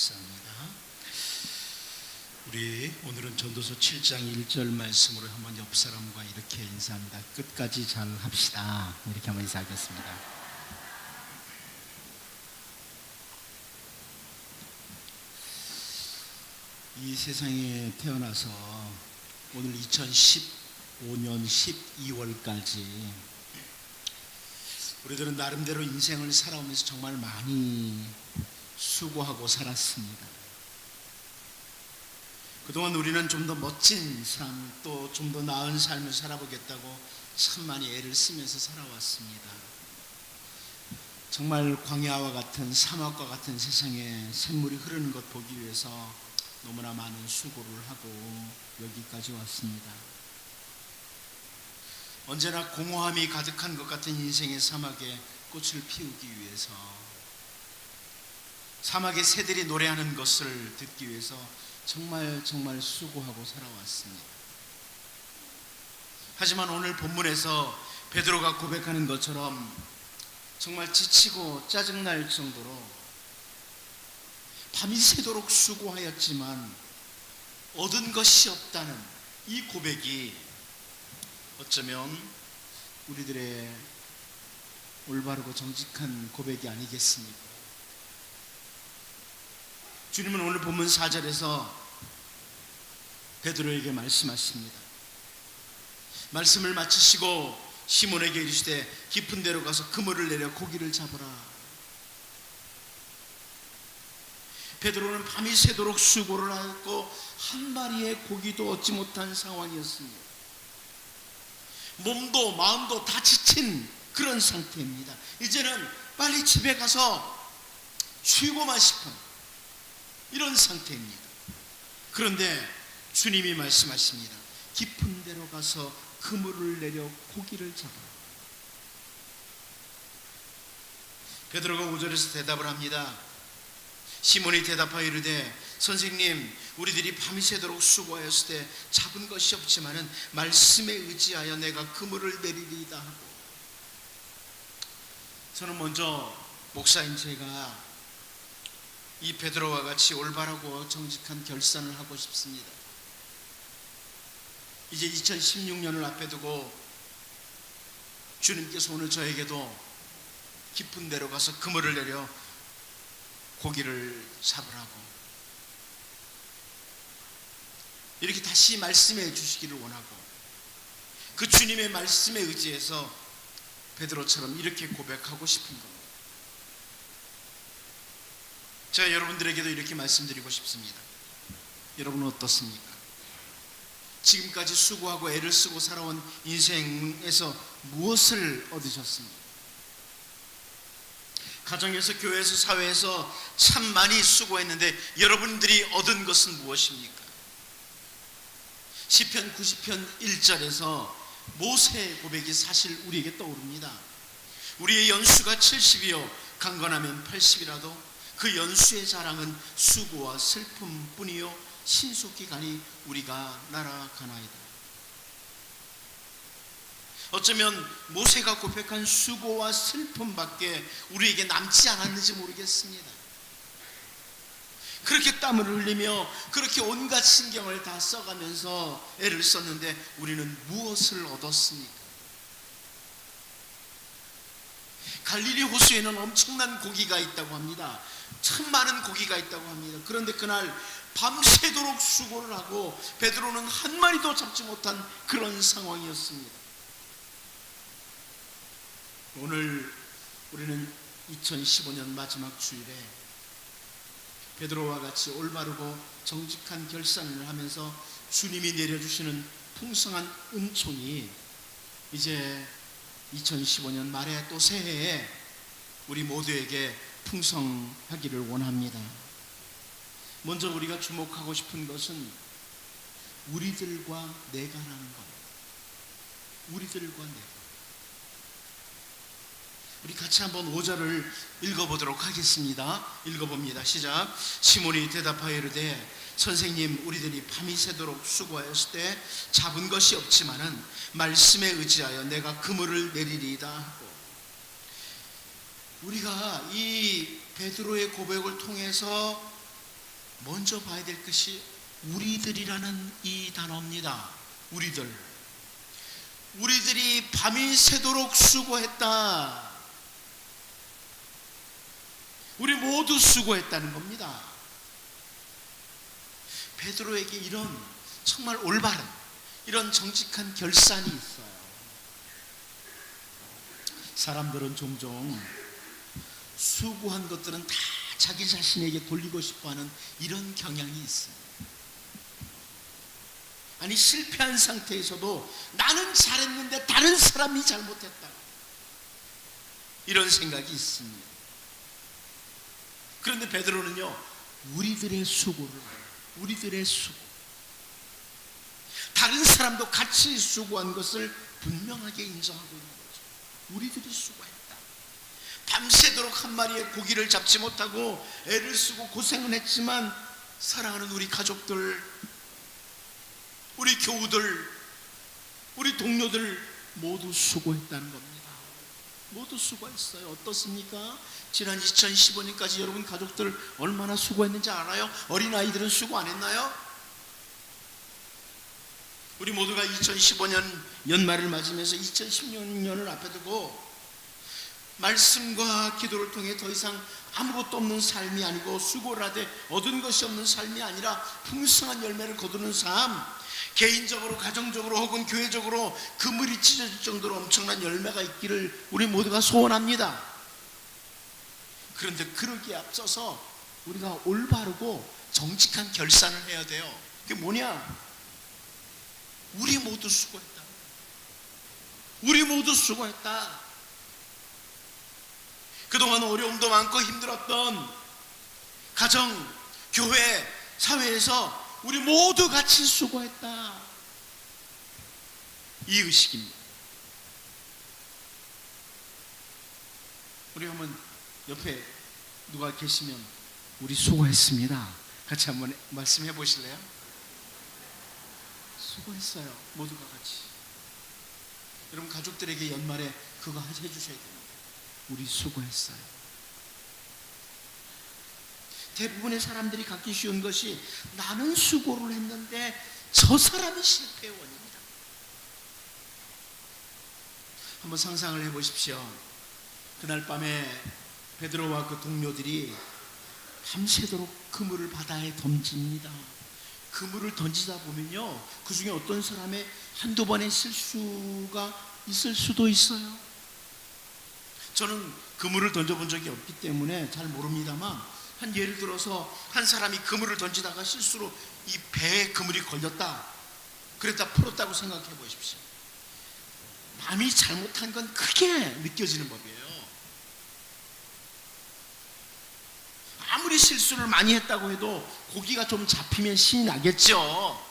감사합니다. 우리 오늘은 전도서 7장 1절 말씀으로 한번 옆 사람과 이렇게 인사합니다. 끝까지 잘 합시다. 이렇게 한번 인사하겠습니다. 이 세상에 태어나서 오늘 2015년 12월까지 우리들은 나름대로 인생을 살아오면서 정말 많이 수고하고 살았습니다. 그동안 우리는 좀 더 멋진 삶, 또 좀 더 나은 삶을 살아보겠다고 참 많이 애를 쓰면서 살아왔습니다. 정말 광야와 같은 사막과 같은 세상에 샘물이 흐르는 것 보기 위해서 너무나 많은 수고를 하고 여기까지 왔습니다. 언제나 공허함이 가득한 것 같은 인생의 사막에 꽃을 피우기 위해서, 사막의 새들이 노래하는 것을 듣기 위해서 정말 수고하고 살아왔습니다. 하지만 오늘 본문에서 베드로가 고백하는 것처럼 정말 지치고 짜증날 정도로 밤이 새도록 수고하였지만 얻은 것이 없다는 이 고백이 어쩌면 우리들의 올바르고 정직한 고백이 아니겠습니까? 주님은 오늘 본문 4절에서 베드로에게 말씀하십니다. 말씀을 마치시고 시몬에게 이르시되 깊은 데로 가서 그물을 내려 고기를 잡으라. 베드로는 밤이 새도록 수고를 하였고 한 마리의 고기도 얻지 못한 상황이었습니다. 몸도 마음도 다 지친 그런 상태입니다. 이제는 빨리 집에 가서 쉬고만 싶은 이런 상태입니다. 그런데 주님이 말씀하십니다. 깊은 데로 가서 그물을 내려 고기를 잡아라. 베드로가 5절에서 대답을 합니다. 시몬이 대답하여 이르되 선생님, 우리들이 밤이 새도록 수고하였을 때 잡은 것이 없지만은 말씀에 의지하여 내가 그물을 내리리이다 하고. 저는 먼저 목사인 제가 이 베드로와 같이 올바르고 정직한 결산을 하고 싶습니다. 이제 2016년을 앞에 두고 주님께서 오늘 저에게도 깊은 데로 가서 그물을 내려 고기를 잡으라고 이렇게 다시 말씀해 주시기를 원하고, 그 주님의 말씀에 의지해서 베드로처럼 이렇게 고백하고 싶은 겁니다. 제가 여러분들에게도 이렇게 말씀드리고 싶습니다. 여러분은 어떻습니까? 지금까지 수고하고 애를 쓰고 살아온 인생에서 무엇을 얻으셨습니까? 가정에서, 교회에서, 사회에서 참 많이 수고했는데 여러분들이 얻은 것은 무엇입니까? 시편 90편 1절에서 모세의 고백이 사실 우리에게 떠오릅니다. 우리의 연수가 70이요 강건하면 80이라도 그 연수의 자랑은 수고와 슬픔뿐이요 신속히 가니 우리가 날아가나이다. 어쩌면 모세가 고백한 수고와 슬픔밖에 우리에게 남지 않았는지 모르겠습니다. 그렇게 땀을 흘리며 그렇게 온갖 신경을 다 써가면서 애를 썼는데 우리는 무엇을 얻었습니까? 갈릴리 호수에는 엄청난 고기가 있다고 합니다. 참 많은 고기가 있다고 합니다. 그런데 그날 밤새도록 수고를 하고 베드로는 한 마리도 잡지 못한 그런 상황이었습니다. 오늘 우리는 2015년 마지막 주일에 베드로와 같이 올바르고 정직한 결산을 하면서 주님이 내려주시는 풍성한 은총이 이제 2015년 말에 또 새해에 우리 모두에게 풍성하기를 원합니다. 먼저 우리가 주목하고 싶은 것은 우리들과 내가라는 겁니다. 우리들과 내가. 우리 같이 한번 5절을 읽어보도록 하겠습니다. 읽어봅니다. 시작. 시몬이 대답하여 이르되 선생님, 우리들이 밤이 새도록 수고하였을 때 잡은 것이 없지만은 말씀에 의지하여 내가 그물을 내리리이다 하고, 우리가 이 베드로의 고백을 통해서 먼저 봐야 될 것이 우리들이라는 이 단어입니다. 우리들이 밤이 새도록 수고했다. 우리 모두 수고했다는 겁니다. 베드로에게 이런 정말 올바른 이런 정직한 결산이 있어요. 사람들은 종종 수고한 것들은 다 자기 자신에게 돌리고 싶어하는 이런 경향이 있습니다. 아니, 실패한 상태에서도 나는 잘했는데 다른 사람이 잘못했다, 이런 생각이 있습니다. 그런데 베드로는요, 우리들의 수고, 다른 사람도 같이 수고한 것을 분명하게 인정하고 있는 거죠. 우리들이 수고했다. 밤새도록 한 마리의 고기를 잡지 못하고 애를 쓰고 고생은 했지만 사랑하는 우리 가족들, 우리 교우들, 우리 동료들 모두 수고했다는 겁니다. 모두 수고했어요. 어떻습니까? 지난 2015년까지 여러분 가족들 얼마나 수고했는지 알아요? 어린아이들은 수고 안 했나요? 우리 모두가 2015년 연말을 맞으면서 2016년을 앞에 두고 말씀과 기도를 통해 더 이상 아무것도 없는 삶이 아니고 수고를 하되 얻은 것이 없는 삶이 아니라 풍성한 열매를 거두는 삶, 개인적으로 가정적으로 혹은 교회적으로 그물이 찢어질 정도로 엄청난 열매가 있기를 우리 모두가 소원합니다. 그런데 그러기에 앞서서 우리가 올바르고 정직한 결산을 해야 돼요. 그게 뭐냐? 우리 모두 수고했다. 우리 모두 수고했다. 그동안 어려움도 많고 힘들었던 가정, 교회, 사회에서 우리 모두 같이 수고했다. 이 의식입니다. 우리 한번 옆에 누가 계시면 우리 수고했습니다, 같이 한번 말씀해 보실래요? 수고했어요, 모두가 같이. 여러분 가족들에게 연말에 그거 해주셔야 됩니다. 우리 수고했어요. 대부분의 사람들이 갖기 쉬운 것이 나는 수고를 했는데 저 사람이 실패의 원인이다. 한번 상상을 해보십시오. 그날 밤에 베드로와 그 동료들이 밤새도록 그물을 바다에 던집니다. 그물을 던지다 보면요, 그 중에 어떤 사람의 한두 번의 실수가 있을 수도 있어요. 저는 그물을 던져본 적이 없기 때문에 잘 모릅니다만, 한 예를 들어서 한 사람이 그물을 던지다가 실수로 이 배에 그물이 걸렸다, 그랬다 풀었다고 생각해 보십시오. 남이 잘못한 건 크게 느껴지는 법이에요. 아무리 실수를 많이 했다고 해도 고기가 좀 잡히면 신이 나겠죠.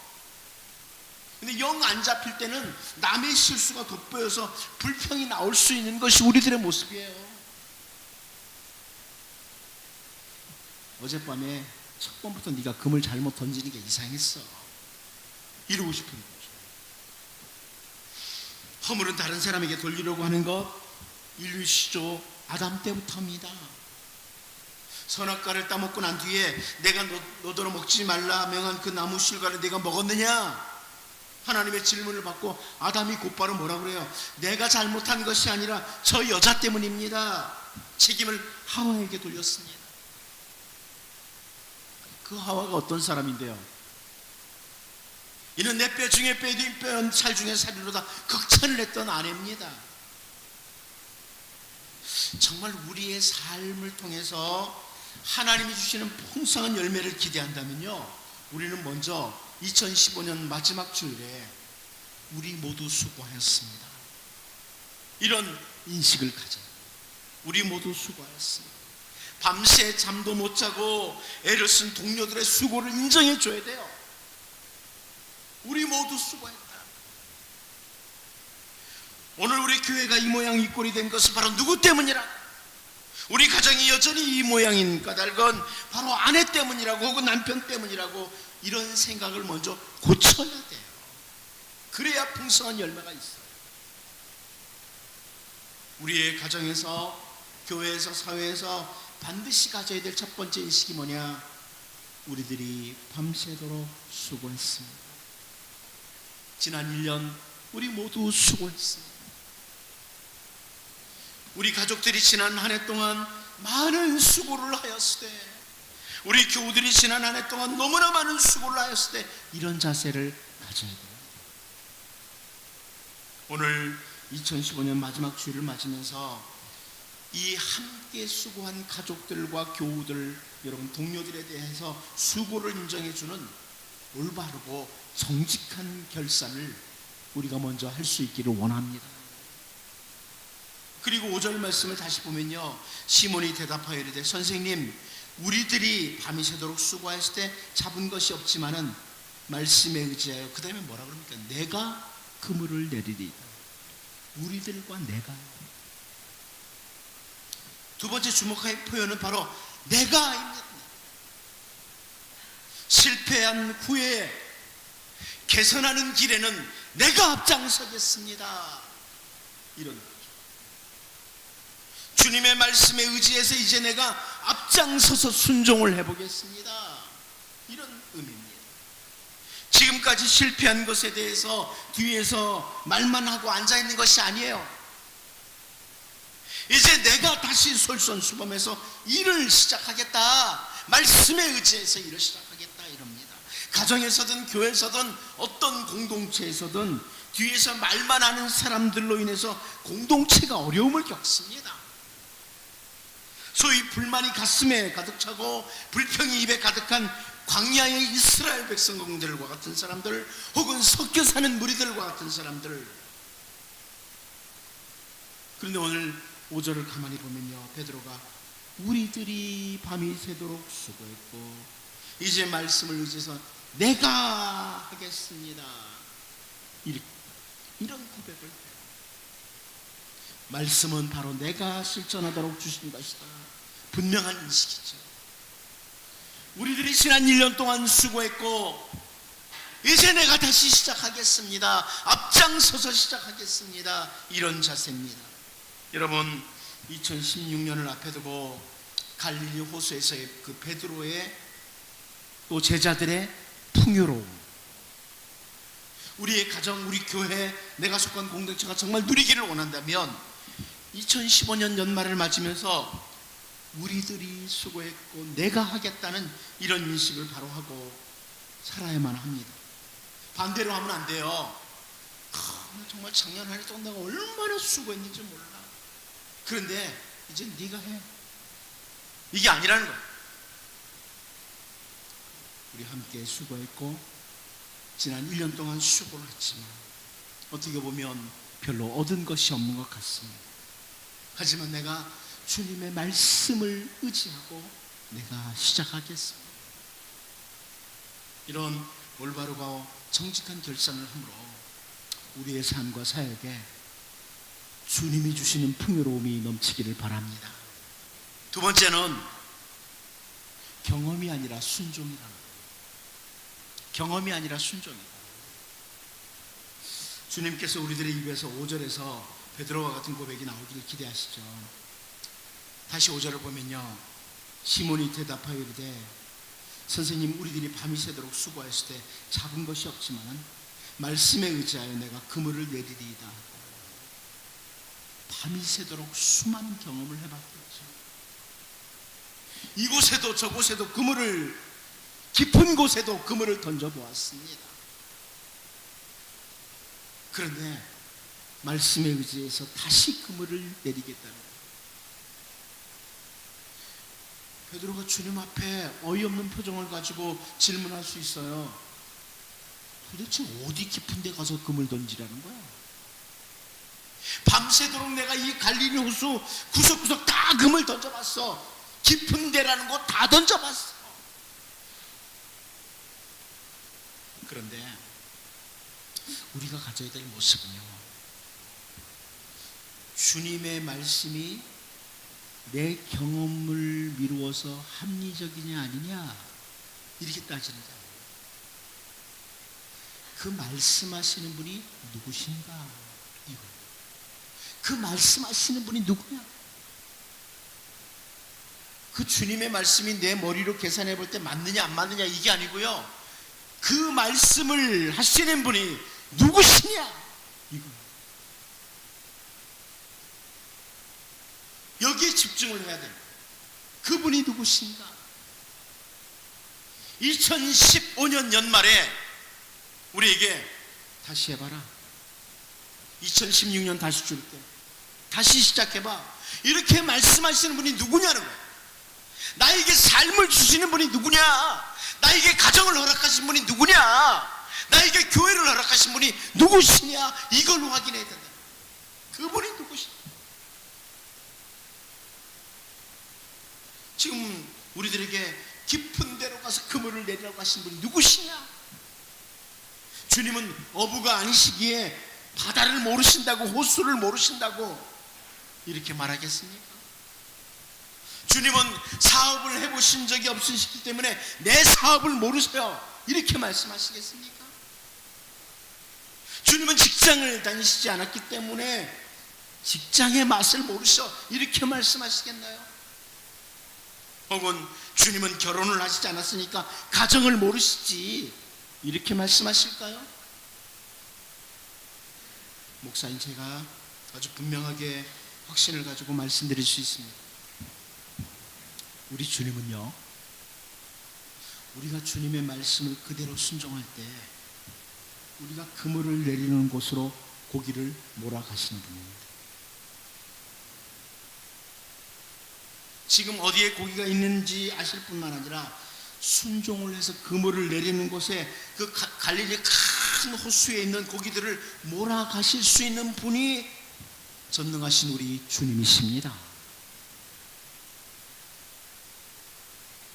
근데 영 안 잡힐 때는 남의 실수가 돋보여서 불평이 나올 수 있는 것이 우리들의 모습이에요. 어젯밤에 첫 번부터 네가 금을 잘못 던지는 게 이상했어, 이러고 싶은 거죠. 허물은 다른 사람에게 돌리려고 하는 것, 인류 시조 아담 때부터입니다. 선악과를 따먹고 난 뒤에 내가 너더러 먹지 말라 명한 그 나무 실과를 내가 먹었느냐? 하나님의 질문을 받고 아담이 곧바로 뭐라 그래요? 내가 잘못한 것이 아니라 저 여자 때문입니다. 책임을 하와에게 돌렸습니다. 그 하와가 어떤 사람인데요? 이는 내 뼈 중에 뼈, 살 중에 살이로다 극찬을 했던 아내입니다. 정말 우리의 삶을 통해서 하나님이 주시는 풍성한 열매를 기대한다면요, 우리는 먼저 2015년 마지막 주일에 우리 모두 수고하였습니다, 이런 인식을 가져. 우리 모두 수고하였습니다. 밤새 잠도 못 자고 애를 쓴 동료들의 수고를 인정해 줘야 돼요. 우리 모두 수고했다. 오늘 우리 교회가 이 모양 이 꼴이 된 것은 바로 누구 때문이라? 우리 가정이 여전히 이 모양인 까닭은 바로 아내 때문이라고 혹은 남편 때문이라고, 이런 생각을 먼저 고쳐야 돼요. 그래야 풍성한 열매가 있어요. 우리의 가정에서, 교회에서, 사회에서 반드시 가져야 될 첫 번째 인식이 뭐냐? 우리들이 밤새도록 수고했습니다. 지난 1년 우리 모두 수고했습니다. 우리 가족들이 지난 한 해 동안 많은 수고를 하였으되, 우리 교우들이 지난 한 해 동안 너무나 많은 수고를 하였을 때 이런 자세를 가져야 돼요. 오늘 2015년 마지막 주일을 맞으면서 이 함께 수고한 가족들과 교우들, 여러분 동료들에 대해서 수고를 인정해주는 올바르고 정직한 결산을 우리가 먼저 할 수 있기를 원합니다. 그리고 5절 말씀을 다시 보면요, 시몬이 대답하여 이르되 선생님, 우리들이 밤이 새도록 수고했을 때 잡은 것이 없지만은 말씀에 의지하여, 그 다음에 뭐라 그럽니까? 내가 그물을 내리리이다. 우리들과 내가. 두 번째 주목할 표현은 바로 내가입니다. 실패한 후에 개선하는 길에는 내가 앞장서겠습니다. 이런 거죠. 주님의 말씀에 의지해서 이제 내가 앞장서서 순종을 해보겠습니다. 이런 의미입니다. 지금까지 실패한 것에 대해서 뒤에서 말만 하고 앉아있는 것이 아니에요. 이제 내가 다시 솔선수범해서 일을 시작하겠다. 말씀에 의지해서 일을 시작하겠다 이럽니다. 가정에서든 교회에서든 어떤 공동체에서든 뒤에서 말만 하는 사람들로 인해서 공동체가 어려움을 겪습니다. 소위 불만이 가슴에 가득 차고 불평이 입에 가득한 광야의 이스라엘 백성들과 같은 사람들, 혹은 섞여 사는 무리들과 같은 사람들. 그런데 오늘 5절을 가만히 보면요, 베드로가 우리들이 밤이 새도록 수고했고 이제 말씀을 의지해서 내가 하겠습니다. 이런 고백을 해요. 말씀은 바로 내가 실천하도록 주신 것이다. 분명한 인식이죠. 우리들이 지난 1년 동안 수고했고 이제 내가 다시 시작하겠습니다. 앞장서서 시작하겠습니다. 이런 자세입니다. 여러분, 2016년을 앞에 두고 갈릴리 호수에서의 그 베드로의 또 제자들의 풍요로움, 우리의 가정, 우리 교회, 내가 속한 공동체가 정말 누리기를 원한다면 2015년 연말을 맞으면서 우리들이 수고했고 내가 하겠다는 이런 인식을 바로 하고 살아야만 합니다. 반대로 하면 안 돼요. 정말 작년 한 해 동안 내가 얼마나 수고했는지 몰라. 그런데 이제 네가 해. 이게 아니라는 거예요. 우리 함께 수고했고 지난 1년 동안 수고를 했지만 어떻게 보면 별로 얻은 것이 없는 것 같습니다. 하지만 내가 주님의 말씀을 의지하고 내가 시작하겠습니다. 이런 올바르고 정직한 결단을 함으로 우리의 삶과 사역에 주님이 주시는 풍요로움이 넘치기를 바랍니다. 두 번째는 경험이 아니라 순종이라는 거예요. 경험이 아니라 순종이다. 주님께서 우리들의 입에서 5절에서 베드로와 같은 고백이 나오기를 기대하시죠. 다시 5절을 보면요, 시몬이 대답하여 이르되 선생님, 우리들이 밤이 새도록 수고했을 때 잡은 것이 없지만 말씀에 의지하여 내가 그물을 내리리이다. 밤이 새도록 수많은 경험을 해봤겠죠. 이곳에도 저곳에도 깊은 곳에도 그물을 던져보았습니다. 그런데 말씀에 의지해서 다시 그물을 내리겠다는 거예요. 베드로가 주님 앞에 어이없는 표정을 가지고 질문할 수 있어요. 도대체 어디 깊은 데 가서 그물 던지라는 거야? 밤새도록 내가 이 갈릴리 호수 구석구석 다 그물 던져봤어. 깊은 데라는 거 다 던져봤어. 그런데 우리가 가져야 될 모습은요, 주님의 말씀이 내 경험을 미루어서 합리적이냐 아니냐 이렇게 따지는 거예요. 그 말씀하시는 분이 누구신가? 이거. 그 말씀하시는 분이 누구냐? 그 주님의 말씀이 내 머리로 계산해 볼 때 맞느냐 안 맞느냐 이게 아니고요, 그 말씀을 하시는 분이 누구시냐 이거. 여기에 집중을 해야 됩니다. 그분이 누구신가. 2015년 연말에 우리에게 다시 해봐라, 2016년 다시 줄게, 다시 시작해봐, 이렇게 말씀하시는 분이 누구냐는 거예요. 나에게 삶을 주시는 분이 누구냐, 나에게 가정을 허락하신 분이 누구냐, 나에게 교회를 허락하신 분이 누구시냐, 이걸 확인해야 된다. 그분이 누구시냐. 지금 우리들에게 깊은 데로 가서 그물을 내리라고 하신 분이 누구시냐. 주님은 어부가 아니시기에 바다를 모르신다고, 호수를 모르신다고 이렇게 말하겠습니까? 주님은 사업을 해보신 적이 없으시기 때문에 내 사업을 모르세요 이렇게 말씀하시겠습니까? 주님은 직장을 다니시지 않았기 때문에 직장의 맛을 모르셔 이렇게 말씀하시겠나요? 혹은 주님은 결혼을 하시지 않았으니까 가정을 모르시지 이렇게 말씀하실까요? 목사인 제가 아주 분명하게 확신을 가지고 말씀드릴 수 있습니다. 우리 주님은요, 우리가 주님의 말씀을 그대로 순종할 때 우리가 그물을 내리는 곳으로 고기를 몰아가시는 분입니다. 지금 어디에 고기가 있는지 아실 뿐만 아니라 순종을 해서 그물을 내리는 곳에 그 갈릴리 큰 호수에 있는 고기들을 몰아가실 수 있는 분이 전능하신 우리 주님이십니다.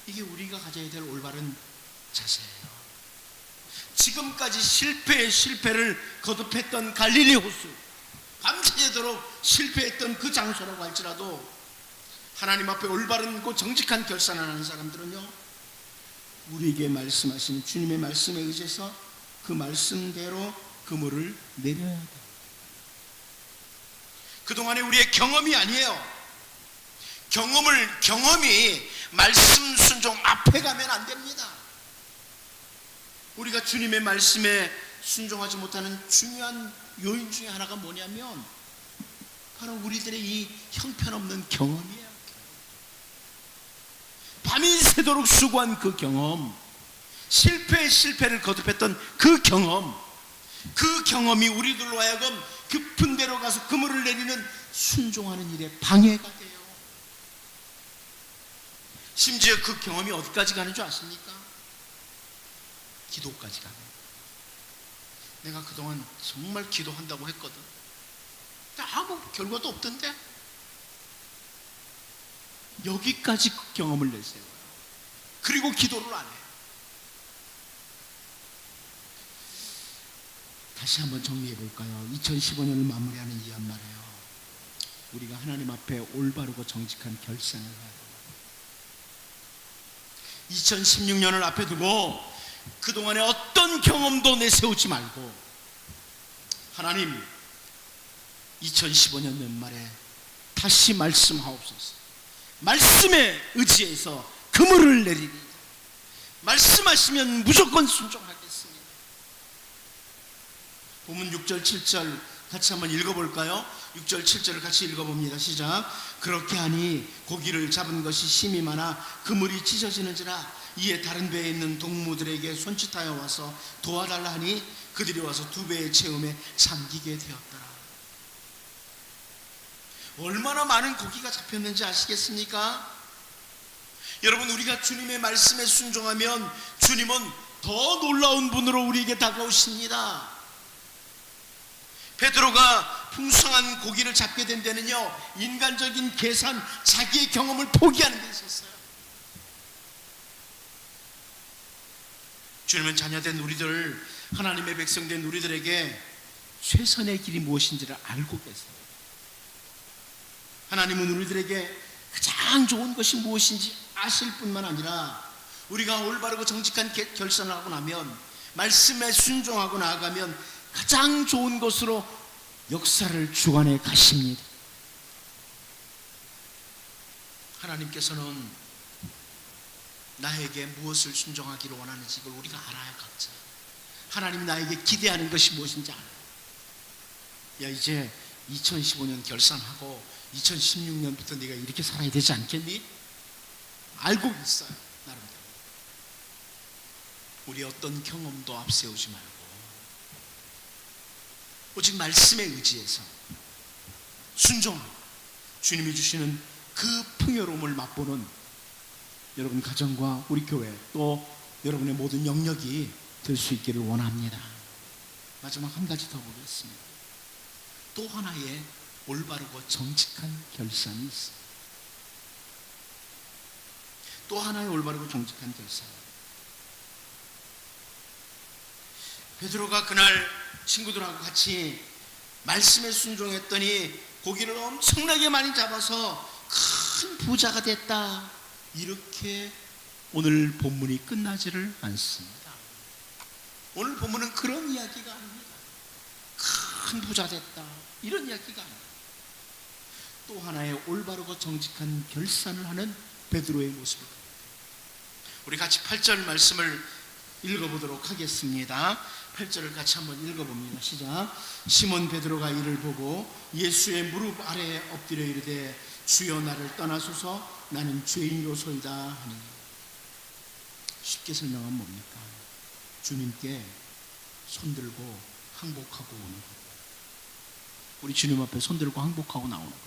이게 우리가 가져야 될 올바른 자세예요. 지금까지 실패의 실패를 거듭했던 갈릴리 호수, 밤새도록 실패했던 그 장소라고 할지라도 하나님 앞에 올바른고 정직한 결산을 하는 사람들은요, 우리에게 말씀하시는 주님의 말씀에 의지해서 그 말씀대로 그물을 내려야 돼요. 그동안에 우리의 경험이 아니에요. 경험이 말씀 순종 앞에 가면 안 됩니다. 우리가 주님의 말씀에 순종하지 못하는 중요한 요인 중에 하나가 뭐냐면 바로 우리들의 이 형편없는 경험이에요. 밤이 새도록 수고한 그 경험, 실패를 거듭했던 그 경험이 우리들로 하여금 깊은 데로 가서 그물을 내리는 순종하는 일에 방해가 돼요. 심지어 그 경험이 어디까지 가는 줄 아십니까? 기도까지 가는. 내가 그동안 정말 기도한다고 했거든. 근데 아무 결과도 없던데? 여기까지 그 경험을 내세요. 그리고 기도를 안 해요. 다시 한번 정리해 볼까요? 2015년을 마무리하는 이 연말에요, 우리가 하나님 앞에 올바르고 정직한 결산을 해야 돼요. 2016년을 앞에 두고 그동안의 어떤 경험도 내세우지 말고, 하나님 2015년 연말에 다시 말씀하옵소서. 말씀에 의지해서 그물을 내리리. 말씀하시면 무조건 순종하겠습니다. 본문 6절 7절 같이 한번 읽어볼까요? 6절 7절을 같이 읽어봅니다. 시작. 그렇게 하니 고기를 잡은 것이 심이 많아 그물이 찢어지는지라. 이에 다른 배에 있는 동무들에게 손짓하여 와서 도와달라 하니 그들이 와서 두 배의 채움에 잠기게 되었더라. 얼마나 많은 고기가 잡혔는지 아시겠습니까? 여러분, 우리가 주님의 말씀에 순종하면 주님은 더 놀라운 분으로 우리에게 다가오십니다. 베드로가 풍성한 고기를 잡게 된 데는요, 인간적인 계산, 자기의 경험을 포기하는 데 있었어요. 주님은 자녀된 우리들, 하나님의 백성된 우리들에게 최선의 길이 무엇인지를 알고 계세요. 하나님은 우리들에게 가장 좋은 것이 무엇인지 아실 뿐만 아니라 우리가 올바르고 정직한 결산을 하고 나면, 말씀에 순종하고 나아가면 가장 좋은 것으로 역사를 주관해 가십니다. 하나님께서는 나에게 무엇을 순종하기를 원하는지 이걸 우리가 알아야 각자. 하나님이 나에게 기대하는 것이 무엇인지 알아요. 야, 이제 2015년 결산하고 2016년부터 네가 이렇게 살아야 되지 않겠니? 알고 있어요, 나름대로. 우리 어떤 경험도 앞세우지 말고 오직 말씀에 의지해서 순종하고 주님이 주시는 그 풍요로움을 맛보는 여러분 가정과 우리 교회 또 여러분의 모든 영역이 될 수 있기를 원합니다. 마지막 한 가지 더 보겠습니다. 또 하나의 올바르고 정직한 결산이 있습니다. 또 하나의 올바르고 정직한 결산. 베드로가 그날 친구들하고 같이 말씀에 순종했더니 고기를 엄청나게 많이 잡아서 큰 부자가 됐다. 이렇게 오늘 본문이 끝나지를 않습니다. 오늘 본문은 그런 이야기가 아닙니다. 큰 부자 됐다. 이런 이야기가 아닙니다. 또 하나의 올바르고 정직한 결산을 하는 베드로의 모습을 우리 같이 8절 말씀을 읽어보도록 하겠습니다. 8절을 같이 한번 읽어봅니다. 시작. 시몬 베드로가 이를 보고 예수의 무릎 아래에 엎드려 이르되 주여 나를 떠나소서 나는 죄인이로소이다 하니. 쉽게 설명하면 뭡니까? 주님께 손들고 항복하고 오는 것. 우리 주님 앞에 손들고 항복하고 나오는 것.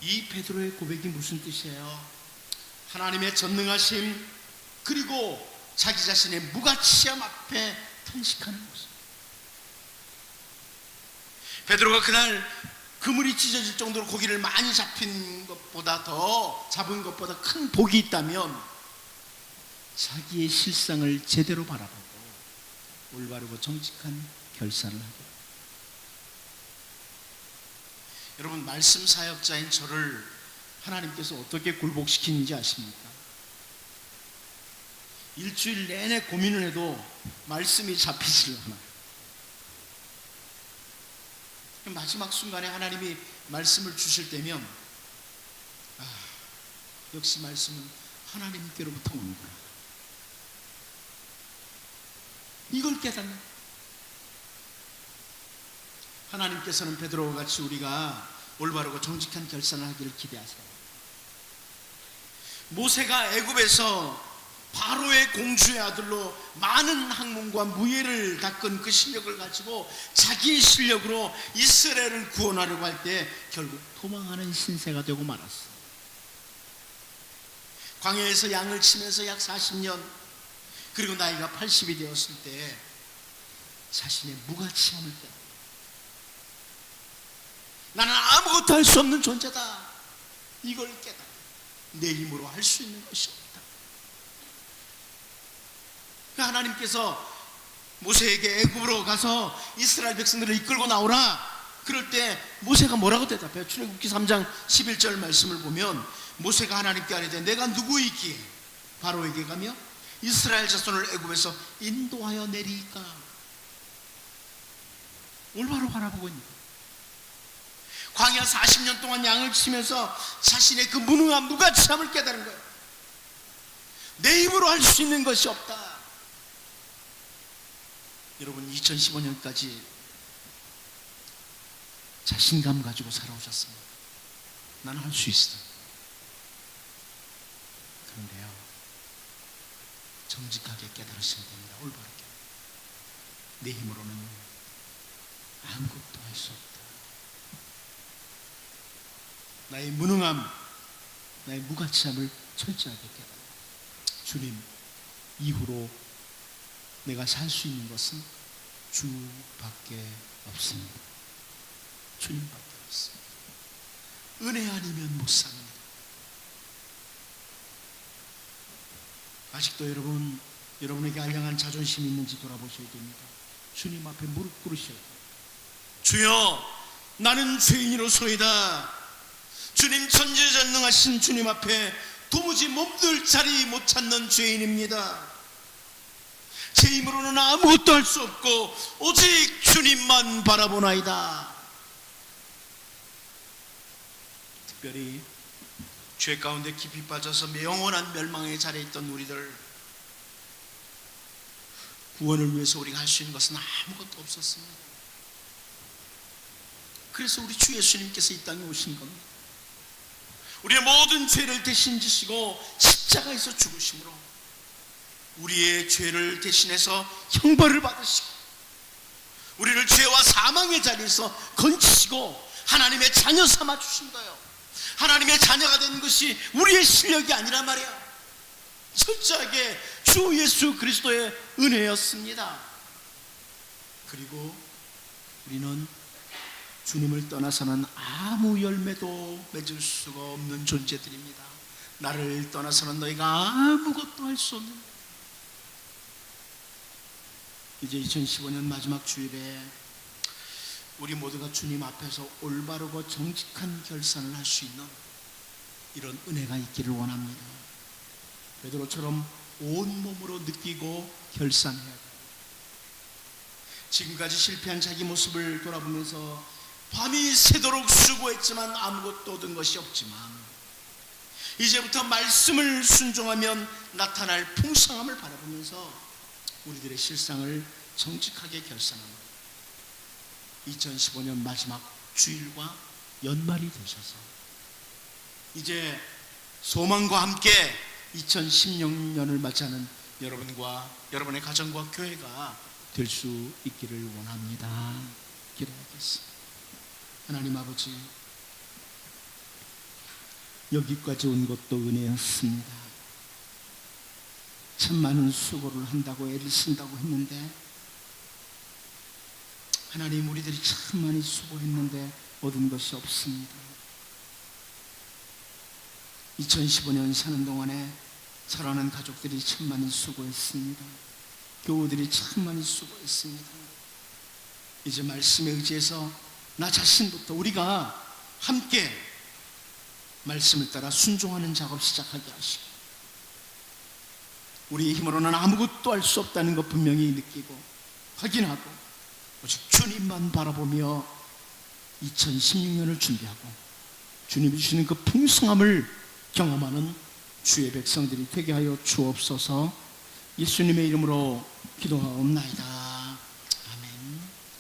이 베드로의 고백이 무슨 뜻이에요? 하나님의 전능하심 그리고 자기 자신의 무가치함 앞에 탄식하는 모습. 베드로가 그날 그물이 찢어질 정도로 고기를 많이 잡은 것보다 큰 복이 있다면 자기의 실상을 제대로 바라보고 올바르고 정직한 결산을 하고. 여러분, 말씀 사역자인 저를 하나님께서 어떻게 굴복시키는지 아십니까? 일주일 내내 고민을 해도 말씀이 잡히질 않아요. 마지막 순간에 하나님이 말씀을 주실 때면 역시 말씀은 하나님께로부터 오는구나. 이걸 깨닫는. 하나님께서는 베드로와 같이 우리가 올바르고 정직한 결산을 하기를 기대하세요. 모세가 애굽에서 바로의 공주의 아들로 많은 학문과 무예를 닦은 그 실력을 가지고 자기의 실력으로 이스라엘을 구원하려고 할 때 결국 도망하는 신세가 되고 말았어. 광야에서 양을 치면서 약 40년, 그리고 나이가 80이 되었을 때 자신의 무가치함을 깨달아. 나는 아무것도 할 수 없는 존재다. 이걸 깨달아. 내 힘으로 할 수 있는 것이 없다. 하나님께서 모세에게 애굽으로 가서 이스라엘 백성들을 이끌고 나오라. 그럴 때 모세가 뭐라고 대답해요? 출애굽기 3장 11절 말씀을 보면 모세가 하나님께 아뢰되 내가 누구이기에 바로에게 가며 이스라엘 자손을 애굽에서 인도하여 내리까. 올바로 바라보고 있는 거예요. 광야 40년 동안 양을 치면서 자신의 그 무능한 무가치함을 깨달은 거예요. 내 힘으로 할 수 있는 것이 없다. 여러분, 2015년까지 자신감 가지고 살아오셨습니다. 나는 할 수 있어. 그런데요, 정직하게 깨달으셔야 됩니다. 올바르게. 내 힘으로는 아무것도 할 수 없다. 나의 무능함, 나의 무가치함을 철저하게 깨달아. 주님, 이후로 내가 살 수 있는 것은 주밖에 없습니다. 주님밖에 없습니다. 은혜 아니면 못 삽니다. 아직도 여러분에게 알량한 자존심이 있는지 돌아보셔야 됩니다. 주님 앞에 무릎 꿇으셔야 됩니다. 주여, 나는 죄인으로소이다. 주님, 전지전능하신 주님 앞에 도무지 몸둘 자리 못 찾는 죄인입니다. 제 힘으로는 아무것도 할 수 없고 오직 주님만 바라보나이다. 특별히 죄 가운데 깊이 빠져서 영원한 멸망의 자리에 있던 우리들, 구원을 위해서 우리가 할 수 있는 것은 아무것도 없었습니다. 그래서 우리 주 예수님께서 이 땅에 오신 겁니다. 우리의 모든 죄를 대신 지시고 십자가에서 죽으심으로 우리의 죄를 대신해서 형벌을 받으시고 우리를 죄와 사망의 자리에서 건지시고 하나님의 자녀 삼아 주신 거예요. 하나님의 자녀가 되는 것이 우리의 실력이 아니란 말이야. 철저하게 주 예수 그리스도의 은혜였습니다. 그리고 우리는 주님을 떠나서는 아무 열매도 맺을 수가 없는 존재들입니다. 나를 떠나서는 너희가 아무것도 할 수 없는, 이제 2015년 마지막 주일에 우리 모두가 주님 앞에서 올바르고 정직한 결산을 할 수 있는 이런 은혜가 있기를 원합니다. 베드로처럼 온몸으로 느끼고 결산해야 돼요. 지금까지 실패한 자기 모습을 돌아보면서 밤이 새도록 수고했지만 아무것도 얻은 것이 없지만 이제부터 말씀을 순종하면 나타날 풍성함을 바라보면서 우리들의 실상을 정직하게 결산합니다. 2015년 마지막 주일과 연말이 되셔서 이제 소망과 함께 2016년을 맞이하는 여러분과 여러분의 가정과 교회가 될 수 있기를 원합니다. 기도하겠습니다. 하나님 아버지, 여기까지 온 것도 은혜였습니다. 참 많은 수고를 한다고 애를 쓴다고 했는데 하나님, 우리들이 참 많이 수고했는데 얻은 것이 없습니다. 2015년 사는 동안에 사랑하는 가족들이 참 많이 수고했습니다. 교우들이 참 많이 수고했습니다. 이제 말씀에 의지해서 나 자신부터 우리가 함께 말씀을 따라 순종하는 작업 시작하게 하시고, 우리의 힘으로는 아무것도 할 수 없다는 것 분명히 느끼고 확인하고 오직 주님만 바라보며 2016년을 준비하고 주님이 주시는 그 풍성함을 경험하는 주의 백성들이 되게 하여 주옵소서. 예수님의 이름으로 기도하옵나이다.